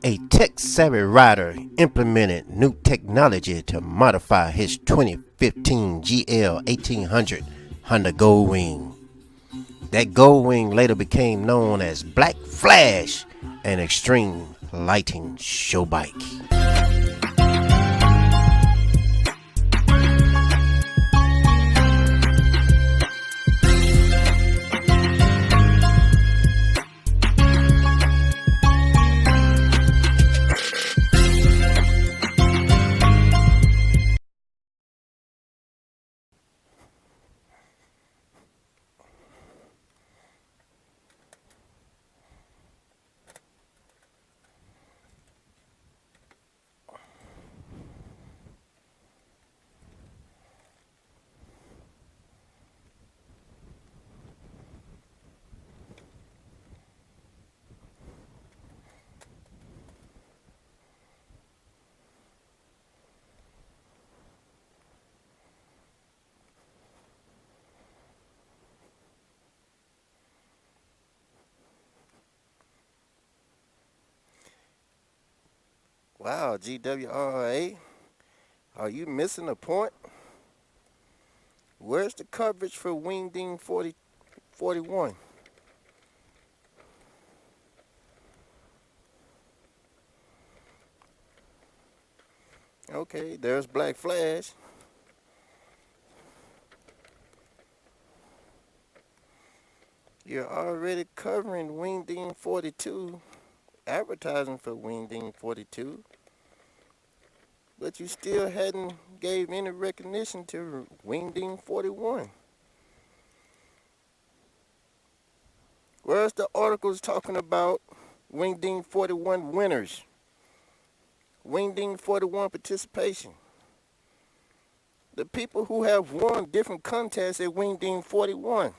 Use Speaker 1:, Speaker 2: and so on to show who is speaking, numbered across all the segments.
Speaker 1: A tech-savvy rider implemented new technology to modify his 2015 GL 1800 Honda Goldwing. That Goldwing later became known as Black Flash, an extreme lighting show bike. Wow, GWRRA, are you missing a point? Where's the coverage for Wingding 4041? Okay, there's Black Flash. You're already covering Wingding 42, advertising for Wingding 42, but you still hadn't gave any recognition to Wingding 41. Where's the articles talking about Wingding 41 winners? Wingding 41 participation. The people who have won different contests at Wingding 41.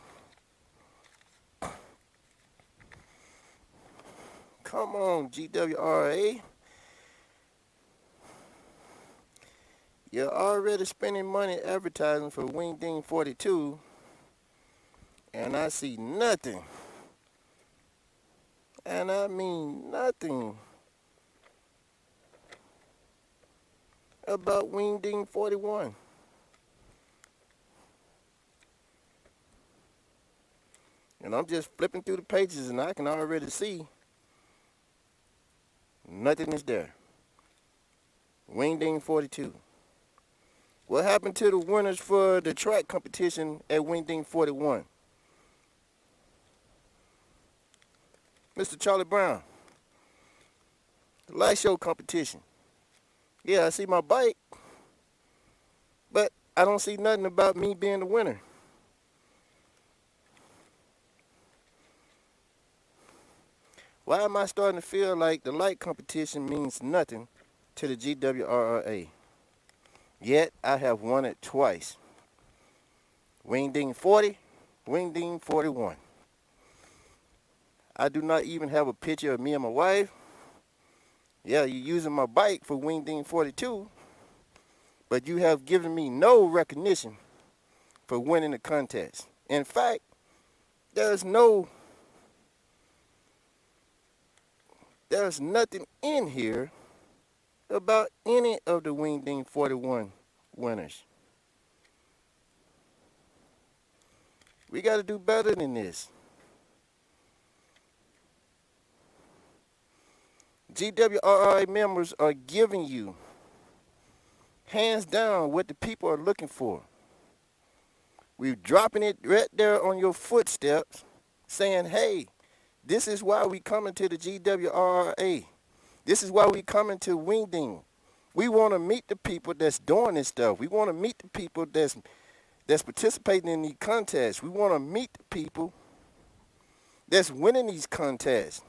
Speaker 1: Come on, GWRA. You're already spending money advertising for Wingding 42, and I see nothing. And I mean nothing about Wingding 41. And I'm just flipping through the pages and I can already see nothing is there. Wingding 42. What happened to the winners for the track competition at Wingding 41? Mr. Charlie Brown, the light show competition. Yeah, I see my bike, but I don't see nothing about me being the winner. Why am I starting to feel like the light competition means nothing to the GWRRA? Yet I have won it twice. Wingding 40, Wingding 41. I do not even have a picture of me and my wife. Yeah, you're using my bike for Wingding 42, but you have given me no recognition for winning the contest. In fact, there's nothing in here about any of the Wingding 41 winners. We got to do better than this. GWRRA members are giving you, hands down, what the people are looking for. We're dropping it right there on your footsteps, saying, hey, this is why we coming to the GWRRA. This is why we coming to Wingding. We want to meet the people that's doing this stuff. We want to meet the people that's participating in these contests. We want to meet the people that's winning these contests.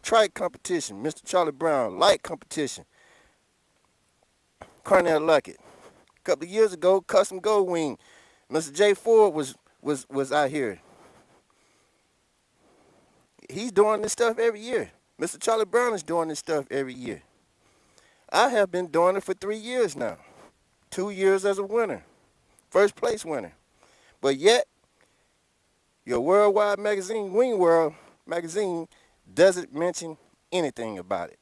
Speaker 1: Trike competition, Mr. Charlie Brown, light competition, Cornell Luckett. A couple of years ago, custom gold wing, Mr. J. Ford was out here. He's doing this stuff every year. Mr. Charlie Brown is doing this stuff every year. I have been doing it for 3 years now. 2 years as a winner, first place winner. But yet, your worldwide magazine, Wing World magazine, doesn't mention anything about it.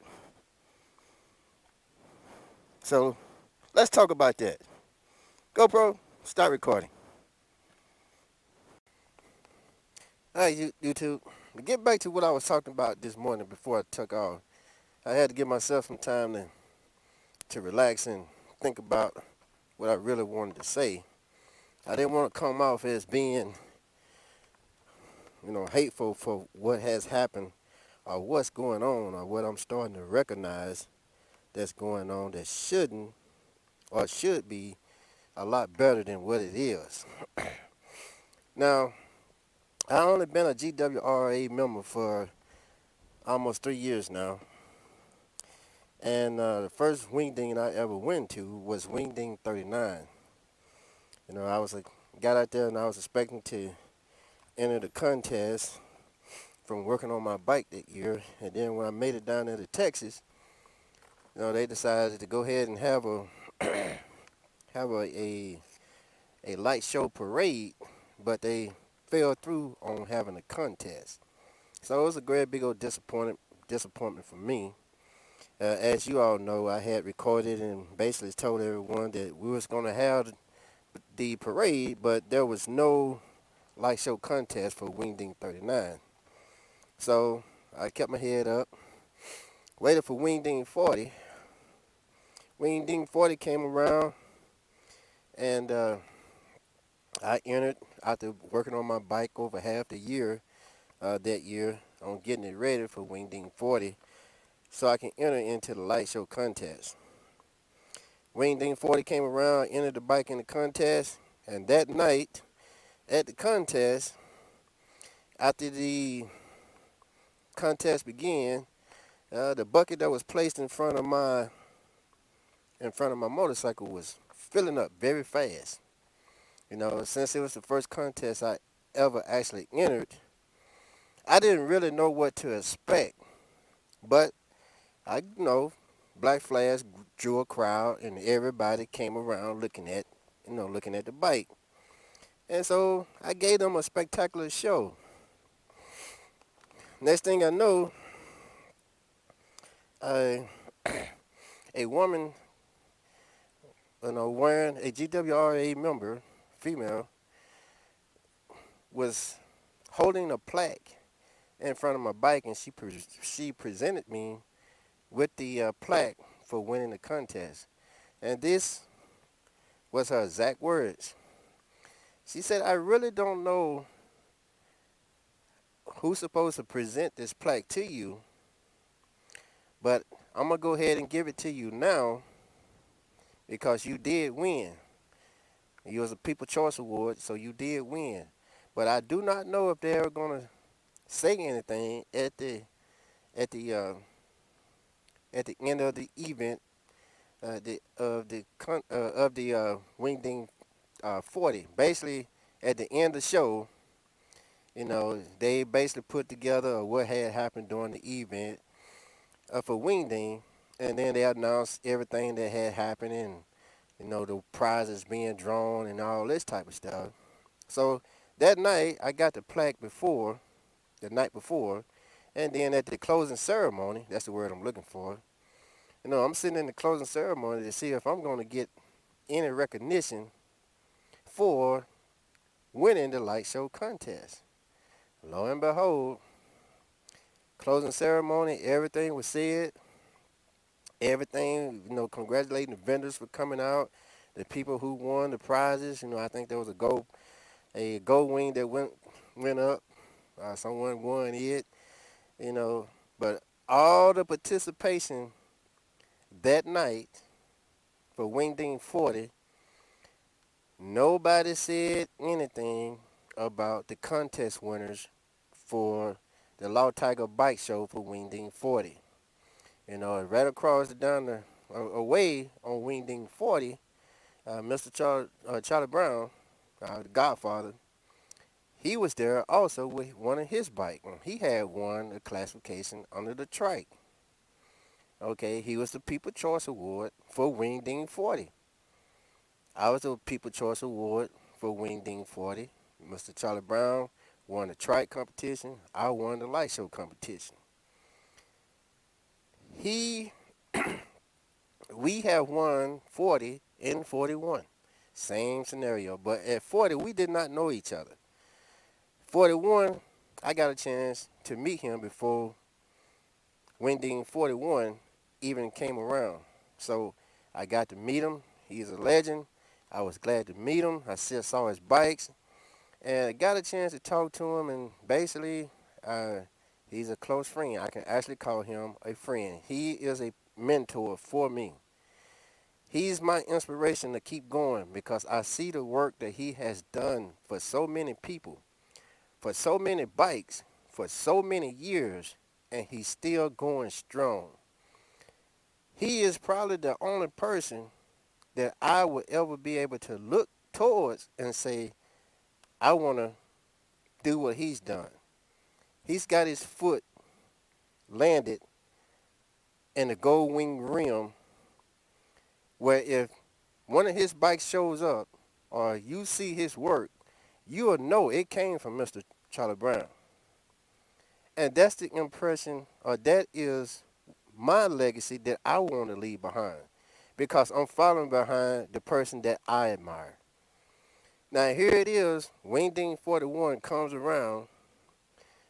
Speaker 1: So let's talk about that. GoPro, start recording. All right, YouTube. To get back to what I was talking about this morning before I took off, I had to give myself some time to relax and think about what I really wanted to say. I didn't want to come off as being, hateful for what has happened or what's going on or what I'm starting to recognize that's going on that shouldn't or should be a lot better than what it is. Now, I only been a GWRRA member for almost 3 years now. And the first wingding I ever went to was wingding 39. I was got out there and I was expecting to enter the contest from working on my bike that year. And then when I made it down into Texas, they decided to go ahead and have a light show parade, but they fell through on having a contest. So it was a great big old disappointment for me. As you all know, I had recorded and basically told everyone that we was going to have the parade, but there was no light show contest for Wingding 39. So I kept my head up, waited for Wingding 40. Wingding 40 came around, and I entered after working on my bike over half the year that year on getting it ready for Wingding 40 so I can enter into the light show contest. Wingding 40 came around, entered the bike in the contest, and that night at the contest, after the contest began, the bucket that was placed in front of my motorcycle was filling up very fast. Since it was the first contest I ever actually entered, I didn't really know what to expect. But Black Flash drew a crowd and everybody came around looking at the bike. And so I gave them a spectacular show. Next thing I know, a woman, wearing a GWRRA member, female, was holding a plaque in front of my bike, and she presented me with the plaque for winning the contest. And this was her exact words. She said, "I really don't know who's supposed to present this plaque to you, but I'm going to go ahead and give it to you now because you did win. It was a People Choice Award, so you did win. But I do not know if they're going to say anything at the end of the event, of the Wingding 40. Basically, at the end of the show, they basically put together what had happened during the event for Wingding, and then they announced everything that had happened and the prizes being drawn and all this type of stuff. So that night, I got the plaque the night before, and then at the closing ceremony, that's the word I'm looking for, I'm sitting in the closing ceremony to see if I'm going to get any recognition for winning the light show contest. Lo and behold, closing ceremony, everything was said. Everything, congratulating the vendors for coming out, the people who won the prizes. I think there was a gold wing that went up. Someone won it, But all the participation that night for Wingding 40, nobody said anything about the contest winners for the Law Tiger Bike Show for Wingding 40. Right across down the away on Wingding 40, Mr. Charlie Brown, the Godfather, he was there also with one of his bikes. He had won a classification under the trike. Okay, he was the People Choice Award for Wingding 40. I was the People Choice Award for Wingding 40. Mr. Charlie Brown won the trike competition. I won the light show competition. He, we have won 40 and 41. Same scenario. But at 40, we did not know each other. 41, I got a chance to meet him before Wingding 41 even came around. So I got to meet him. He's a legend. I was glad to meet him. I still saw his bikes and I got a chance to talk to him. And basically, he's a close friend. I can actually call him a friend. He is a mentor for me. He's my inspiration to keep going because I see the work that he has done for so many people, for so many bikes, for so many years, and he's still going strong. He is probably the only person that I would ever be able to look towards and say, I want to do what he's done. He's got his foot landed in the gold wing rim where if one of his bikes shows up or you see his work, you'll know it came from Mr. Charlie Brown. And that's the impression, or that is my legacy that I want to leave behind because I'm following behind the person that I admire. Now here it is, Wingding 41 comes around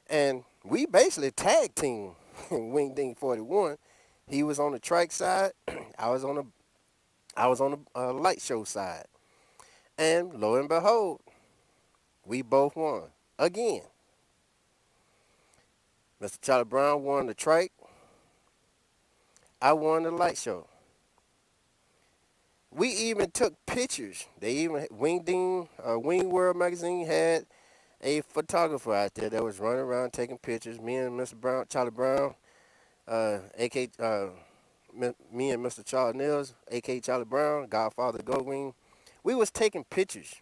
Speaker 1: and we basically tag team Wingding 41. He was on the trike side, I was on the light show side. And lo and behold, we both won again. Mr. Charlie Brown won the trike. I won the light show. We even took pictures. They even Wing World magazine had a photographer out there that was running around taking pictures. Me and Mr. Brown, Charlie Brown, aka me and Mr. Charles Nils, aka Charlie Brown, Godfather of Gold Wing. We was taking pictures,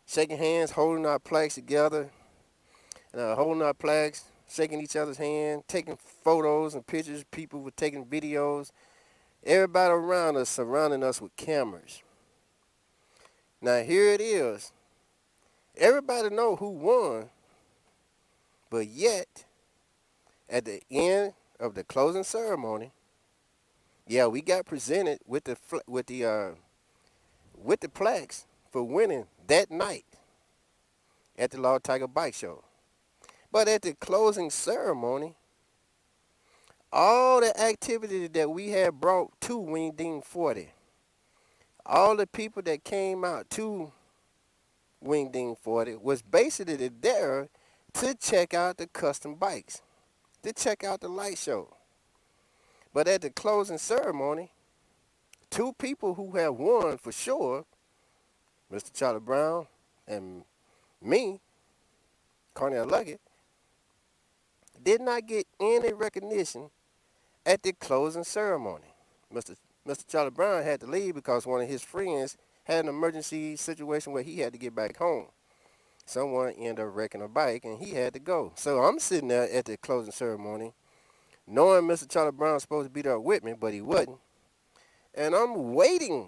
Speaker 1: shaking hands, holding our plaques together, holding our plaques, shaking each other's hand, taking photos and pictures. People were taking videos. Everybody around us surrounding us with cameras. Now here it is. Everybody know who won, but yet at the end of the closing ceremony, yeah, we got presented with the plaques for winning that night at the Law Tiger Bike Show. But at the closing ceremony, all the activity that we had brought to Wingding 40, all the people that came out to Wingding 40 was basically there to check out the custom bikes, to check out the light show. But at the closing ceremony, two people who have won for sure, Mr. Charlie Brown and me, Cornell Luckett, did not get any recognition at the closing ceremony. Mr. Charlie Brown had to leave because one of his friends had an emergency situation where he had to get back home. Someone ended up wrecking a bike and he had to go. So I'm sitting there at the closing ceremony knowing Mr. Charlie Brown was supposed to be there with me, but he wasn't. And I'm waiting.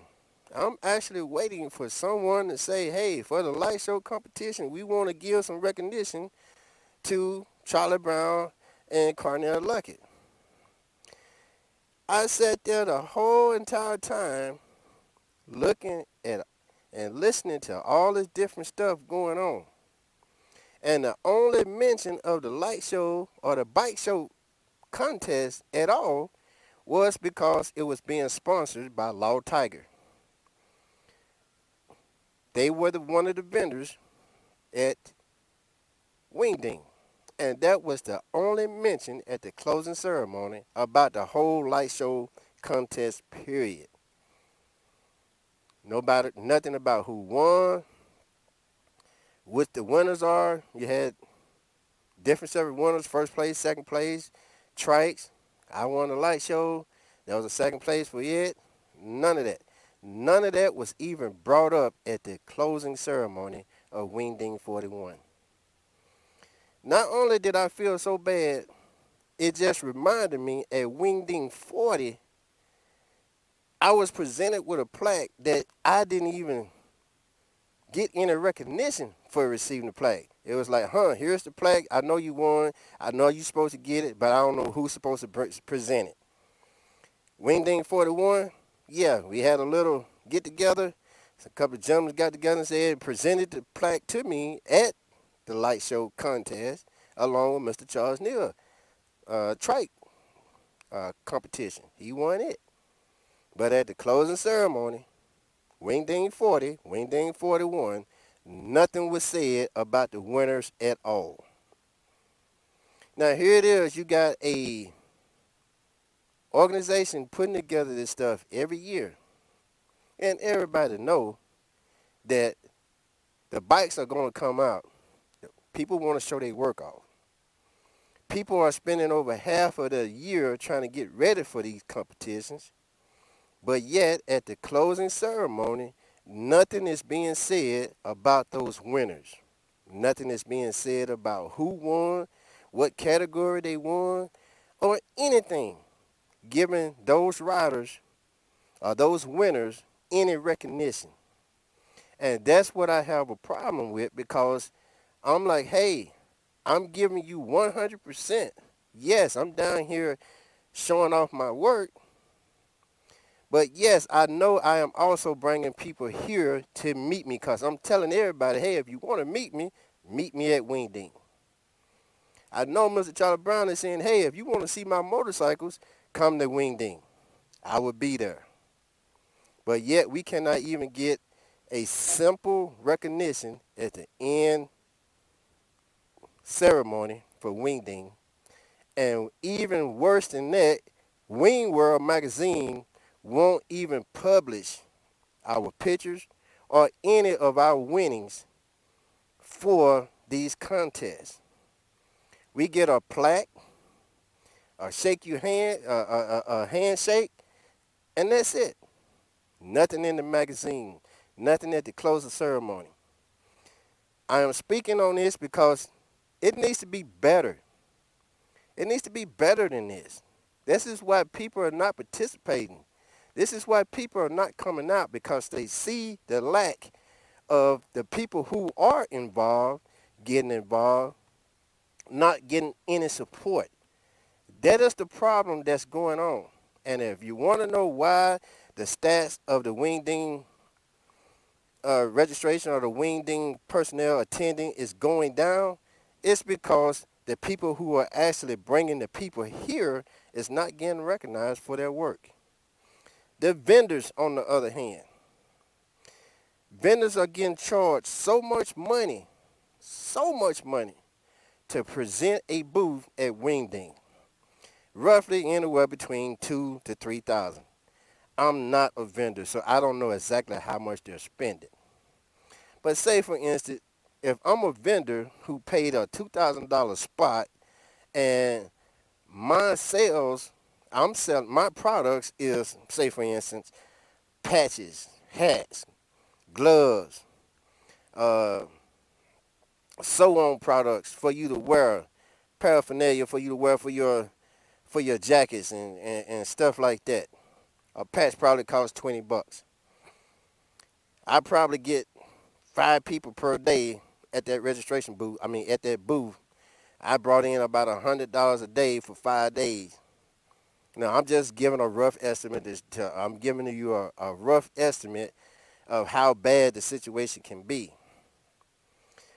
Speaker 1: I'm actually waiting for someone to say, hey, for the light show competition, we want to give some recognition to Charlie Brown and Cornell Luckett. I sat there the whole entire time looking at and listening to all this different stuff going on. And the only mention of the light show or the bike show contest at all was because it was being sponsored by Law Tiger. They were one of the vendors at Wingding. And that was the only mention at the closing ceremony about the whole light show contest, period. Nothing about who won, what the winners are. You had different separate winners, first place, second place, trikes. I won the light show. There was a second place for it. None of that. None of that was even brought up at the closing ceremony of Wingding 41. Not only did I feel so bad, it just reminded me at Wingding 40, I was presented with a plaque that I didn't even get any recognition for receiving the plaque. It was like, here's the plaque. I know you won. I know you're supposed to get it, but I don't know who's supposed to present it. Wingding 41, yeah, we had a little get together. A couple of gentlemen got together and said, presented the plaque to me at the light show contest along with Mr. Charles Neal, trike competition. He won it. But at the closing ceremony, Wingding 40, Wingding 41, nothing was said about the winners at all. Now here it is, you got a organization putting together this stuff every year. And everybody know that the bikes are going to come out. People want to show their work off. People are spending over half of the year trying to get ready for these competitions. But yet, at the closing ceremony, nothing is being said about those winners. Nothing is being said about who won, what category they won, or anything giving those riders or those winners any recognition. And that's what I have a problem with, because I'm like, hey, I'm giving you 100%. Yes, I'm down here showing off my work. But yes, I know I am also bringing people here to meet me, because I'm telling everybody, hey, if you want to meet me at Wingding. I know Mr. Charlie Brown is saying, hey, if you want to see my motorcycles, come to Wingding. I will be there. But yet we cannot even get a simple recognition at the end ceremony for Wingding. And even worse than that, Wing World magazine won't even publish our pictures or any of our winnings for these contests. We get a plaque, a shake your hand, a handshake, and that's it. Nothing in the magazine, nothing at the closing ceremony. I am speaking on this because it needs to be better. It needs to be better than this. This is why people are not participating. This is why people are not coming out, because they see the lack of the people who are involved getting involved, not getting any support. That is the problem that's going on. And if you want to know why the stats of the Wingding registration or the Wingding personnel attending is going down, it's because the people who are actually bringing the people here is not getting recognized for their work. The vendors, on the other hand, vendors are getting charged so much money to present a booth at Wingding, roughly anywhere between $2,000 to $3,000. I'm not a vendor, so I don't know exactly how much they're spending. But say, for instance, if I'm a vendor who paid a $2,000 spot and my sales, I'm selling my products is, say, for instance, patches, hats, gloves, uh, sew-on products for you to wear, paraphernalia for you to wear for your jackets and stuff like that. A patch probably costs $20. I probably get 5 people per day at that registration booth. At that booth. I brought in about $100 a day for 5 days. Now, I'm just giving a rough estimate. I'm giving you a rough estimate of how bad the situation can be.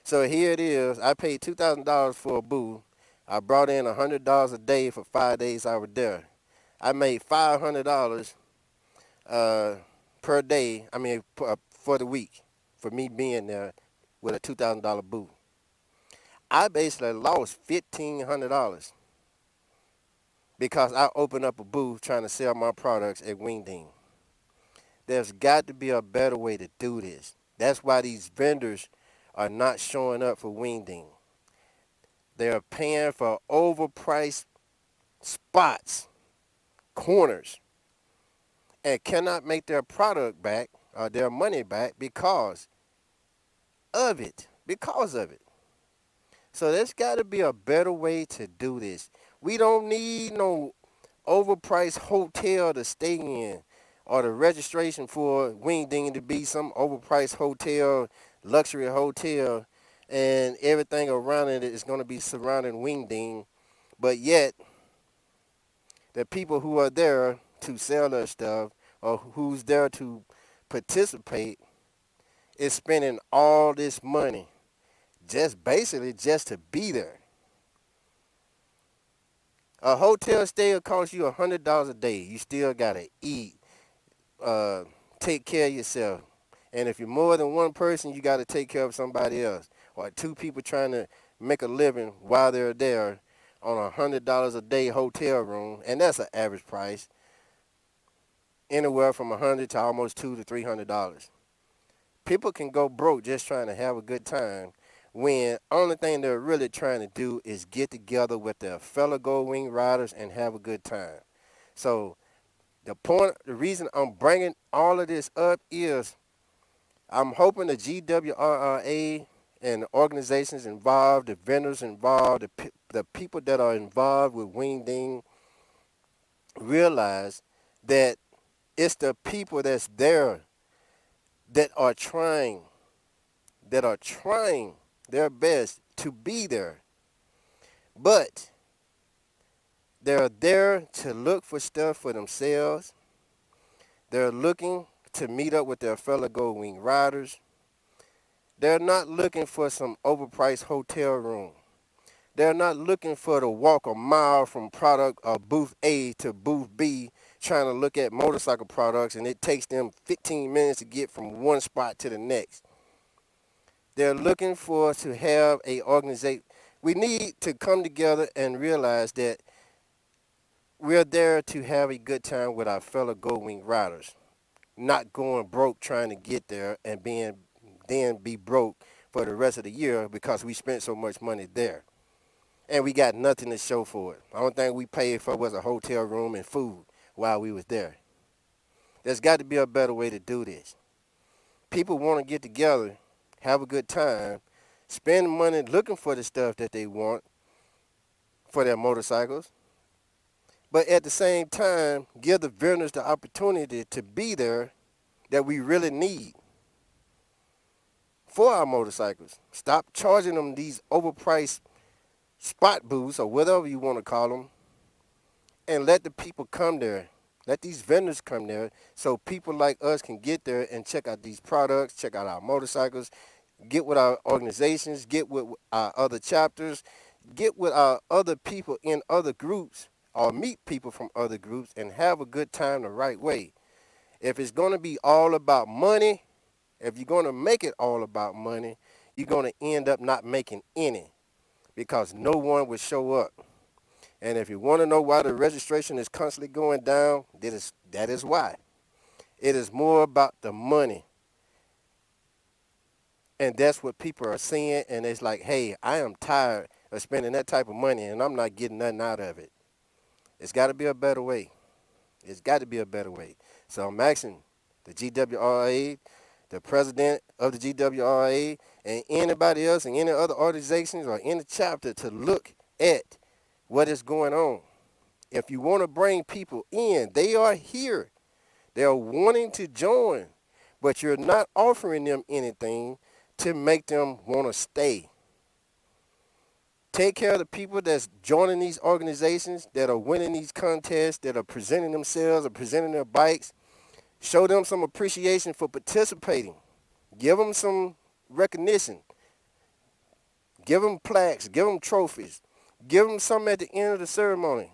Speaker 1: So here it is. I paid $2,000 for a booth. I brought in $100 a day for 5 days I was there. I made $500 per day, for the week, for me being there with a $2,000 booth. I basically lost $1,500 because I opened up a booth trying to sell my products at Wingding. There's got to be a better way to do this. That's why these vendors are not showing up for Wingding. They're paying for overpriced spots, corners, and cannot make their product back or their money back because of it. So there's got to be a better way to do this. We don't need no overpriced hotel to stay in, or the registration for Wingding to be some overpriced hotel, luxury hotel, and everything around it is going to be surrounding Wingding. But yet, the people who are there to sell their stuff or who's there to participate is spending all this money just basically just to be there. A hotel stay will cost you $100 a day. You still gotta eat, uh, take care of yourself. And if you're more than one person, you gotta take care of somebody else. Or two people trying to make a living while they're there on $100 a day hotel room, and that's an average price, anywhere from $100 to almost $200 to $300. People can go broke just trying to have a good time when only thing they're really trying to do is get together with their fellow Gold Wing riders and have a good time. So the reason I'm bringing all of this up is I'm hoping the GWRRA and the organizations involved, the vendors involved, the people that are involved with Wingding realize that it's the people that's there that are trying their best to be there. But they're there to look for stuff for themselves. They're looking to meet up with their fellow Gold Wing riders. They're not looking for some overpriced hotel room. They're not looking for to walk a mile from product booth A to booth B trying to look at motorcycle products, and it takes them 15 minutes to get from one spot to the next. They're looking for to have a organization. We need to come together and realize that we're there to have a good time with our fellow Gold Wing riders, not going broke trying to get there and then be broke for the rest of the year because we spent so much money there. And we got nothing to show for it. The only thing we paid for was a hotel room and food while we was there. There's got to be a better way to do this. People want to get together, have a good time, spend money looking for the stuff that they want for their motorcycles, but at the same time, give the vendors the opportunity to be there that we really need for our motorcycles. Stop charging them these overpriced spot booths or whatever you want to call them, and let the people come there. Let these vendors come there so people like us can get there and check out these products, check out our motorcycles, get with our organizations, get with our other chapters, get with our other people in other groups or meet people from other groups and have a good time the right way. If it's going to be all about money, if you're going to make it all about money, you're going to end up not making any because no one will show up. And if you want to know why the registration is constantly going down, that is why. It is more about the money. And that's what people are seeing, and it's like, hey, I am tired of spending that type of money, and I'm not getting nothing out of it. It's got to be a better way. It's got to be a better way. So I'm asking the GWRRA, the president of the GWRRA, and anybody else and any other organizations or any chapter to look at what is going on. If you want to bring people in, they are here. They're wanting to join, but you're not offering them anything to make them want to stay. Take care of the people that's joining these organizations, that are winning these contests, that are presenting themselves or presenting their bikes. Show them some appreciation for participating. Give them some recognition. Give them plaques. Give them trophies. Give them something at the end of the ceremony,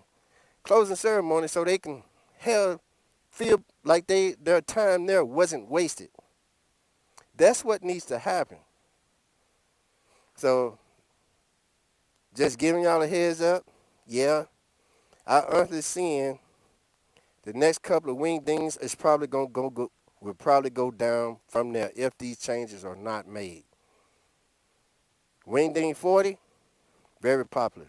Speaker 1: closing ceremony, so they can feel like their time there wasn't wasted. That's what needs to happen. So just giving y'all a heads up, yeah, I honestly seeing the next couple of Wingdings is probably will probably go down from there if these changes are not made. Wingding 40, very popular.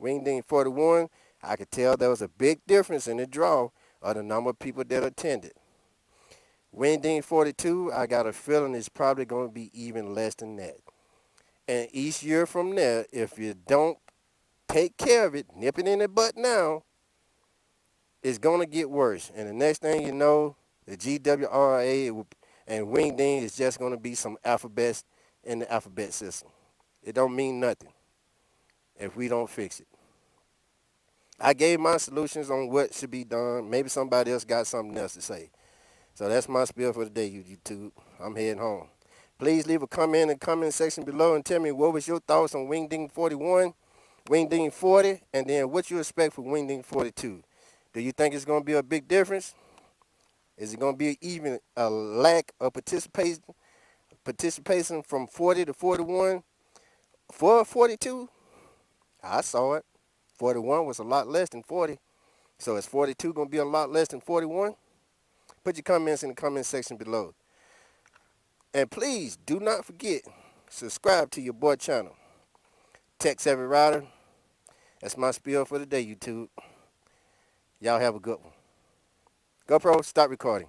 Speaker 1: Wingding 41, I could tell there was a big difference in the draw of the number of people that attended. Wingding 42, I got a feeling it's probably going to be even less than that. And each year from there, if you don't take care of it, nip it in the butt now, it's going to get worse. And the next thing you know, the GWRRA and Wingding is just going to be some alphabets in the alphabet system. It don't mean nothing if we don't fix it. I gave my solutions on what should be done. Maybe somebody else got something else to say. So that's my spiel for the day, YouTube. I'm heading home. Please leave a comment in the comment section below and tell me what was your thoughts on Wingding 41, Wingding 40, and then what you expect for Wingding 42. Do you think it's going to be a big difference? Is it going to be even a lack of participation from 40 to 41 for 42? I saw it. 41 was a lot less than 40. So is 42 going to be a lot less than 41? Put your comments in the comment section below. And please do not forget, subscribe to your boy channel, Tech Savvy Rider. That's my spiel for the day, YouTube. Y'all have a good one. GoPro, stop recording.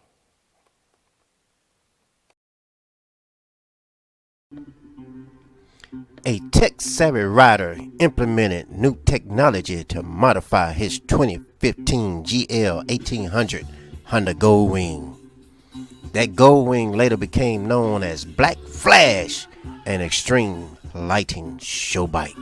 Speaker 1: A tech-savvy rider implemented new technology to modify his 2015 GL 1800 Honda Goldwing. That Goldwing later became known as Black Flash, an extreme lighting show bike.